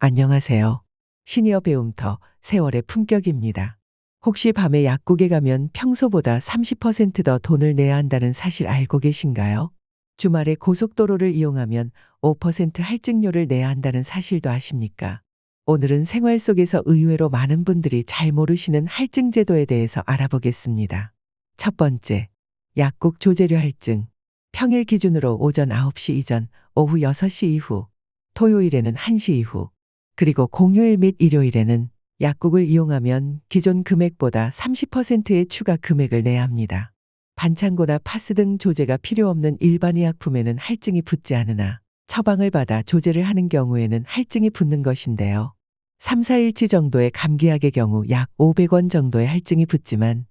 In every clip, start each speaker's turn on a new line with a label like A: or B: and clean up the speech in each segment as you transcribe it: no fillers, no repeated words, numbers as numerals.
A: 안녕하세요. 시니어 배움터 세월의 품격입니다. 혹시 밤에 약국에 가면 평소보다 30% 더 돈을 내야 한다는 사실 알고 계신가요? 주말에 고속도로를 이용하면 5% 할증료를 내야 한다는 사실도 아십니까? 오늘은 생활 속에서 의외로 많은 분들이 잘 모르시는 할증 제도에 대해서 알아보겠습니다. 첫 번째, 약국 조제료 할증. 평일 기준으로 오전 9시 이전, 오후 6시 이후, 토요일에는 1시 이후, 그리고 공휴일 및 일요일에는 약국을 이용하면 기존 금액보다 30%의 추가 금액을 내야 합니다. 반창고나 파스 등 조제가 필요 없는 일반 의약품에는 할증이 붙지 않으나 처방을 받아 조제를 하는 경우에는 할증이 붙는 것인데요. 3, 4일치 정도의 감기약의 경우 약 500원 정도의 할증이 붙지만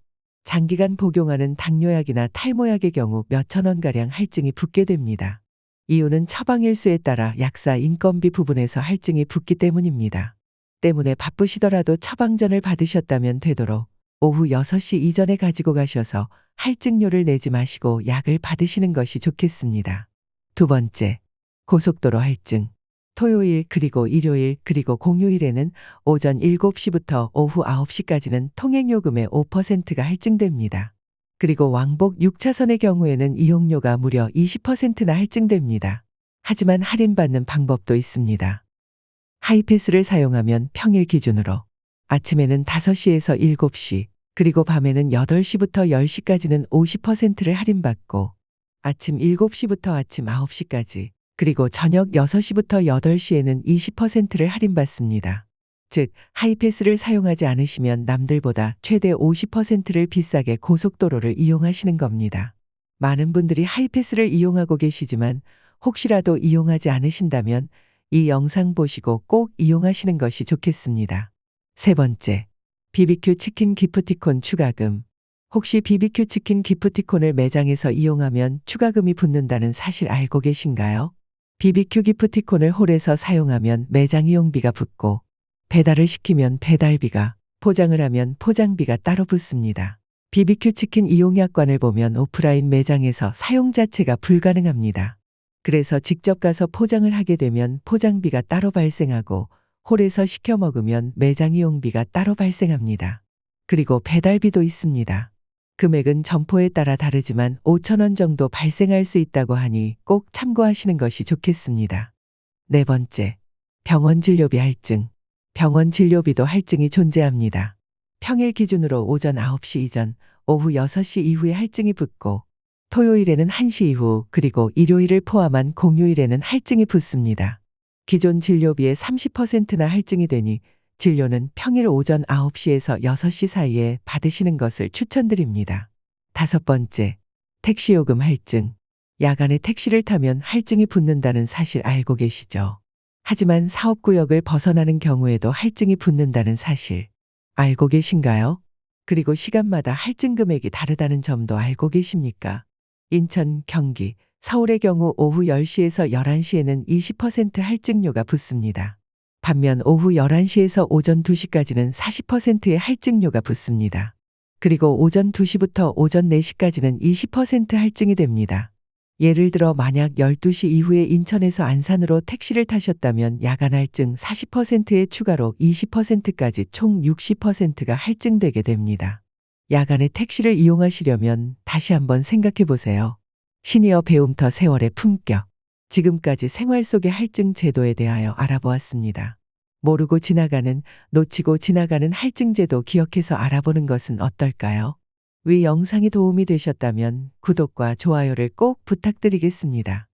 A: 장기간 복용하는 당뇨약이나 탈모약의 경우 몇천 원가량 할증이 붙게 됩니다. 이유는 처방 일수에 따라 약사 인건비 부분에서 할증이 붙기 때문입니다. 때문에 바쁘시더라도 처방전을 받으셨다면 되도록 오후 6시 이전에 가지고 가셔서 할증료를 내지 마시고 약을 받으시는 것이 좋겠습니다. 두 번째, 고속도로 할증. 토요일 그리고 일요일 그리고 공휴일에는 오전 7시부터 오후 9시까지는 통행요금의 5%가 할증됩니다. 그리고 왕복 6차선의 경우에는 이용료가 무려 20%나 할증됩니다. 하지만 할인받는 방법도 있습니다. 하이패스를 사용하면 평일 기준으로 아침에는 5시에서 7시, 그리고 밤에는 8시부터 10시까지는 50%를 할인받고 아침 7시부터 아침 9시까지, 그리고 저녁 6시부터 8시에는 20%를 할인받습니다. 즉, 하이패스를 사용하지 않으시면 남들보다 최대 50%를 비싸게 고속도로를 이용하시는 겁니다. 많은 분들이 하이패스를 이용하고 계시지만 혹시라도 이용하지 않으신다면 이 영상 보시고 꼭 이용하시는 것이 좋겠습니다. 세 번째, BBQ 치킨 기프티콘 추가금. 혹시 BBQ 치킨 기프티콘을 매장에서 이용하면 추가금이 붙는다는 사실 알고 계신가요? BBQ 기프티콘을 홀에서 사용하면 매장 이용비가 붙고 배달을 시키면 배달비가, 포장을 하면 포장비가 따로 붙습니다. BBQ 치킨 이용 약관을 보면 오프라인 매장에서 사용 자체가 불가능합니다. 그래서 직접 가서 포장을 하게 되면 포장비가 따로 발생하고 홀에서 시켜 먹으면 매장 이용비가 따로 발생합니다. 그리고 배달비도 있습니다. 금액은 점포에 따라 다르지만 5,000원 정도 발생할 수 있다고 하니 꼭 참고하시는 것이 좋겠습니다. 네 번째, 병원 진료비 할증. 병원 진료비도 할증이 존재합니다. 평일 기준으로 오전 9시 이전, 오후 6시 이후에 할증이 붙고 토요일에는 1시 이후, 그리고 일요일을 포함한 공휴일에는 할증이 붙습니다. 기존 진료비의 30%나 할증이 되니 진료는 평일 오전 9시에서 6시 사이에 받으시는 것을 추천드립니다. 다섯 번째, 택시요금 할증. 야간에 택시를 타면 할증이 붙는다는 사실 알고 계시죠? 하지만 사업구역을 벗어나는 경우에도 할증이 붙는다는 사실 알고 계신가요? 그리고 시간마다 할증 금액이 다르다는 점도 알고 계십니까? 인천, 경기, 서울의 경우 오후 10시에서 11시에는 20% 할증료가 붙습니다. 반면 오후 11시에서 오전 2시까지는 40%의 할증료가 붙습니다. 그리고 오전 2시부터 오전 4시까지는 20% 할증이 됩니다. 예를 들어 만약 12시 이후에 인천에서 안산으로 택시를 타셨다면 야간 할증 40%에 추가로 20%까지 총 60%가 할증되게 됩니다. 야간에 택시를 이용하시려면 다시 한번 생각해 보세요. 시니어 배움터 세월의 품격. 지금까지 생활 속의 할증 제도에 대하여 알아보았습니다. 모르고 지나가는, 놓치고 지나가는 할증 제도 기억해서 알아보는 것은 어떨까요? 위 영상이 도움이 되셨다면 구독과 좋아요를 꼭 부탁드리겠습니다.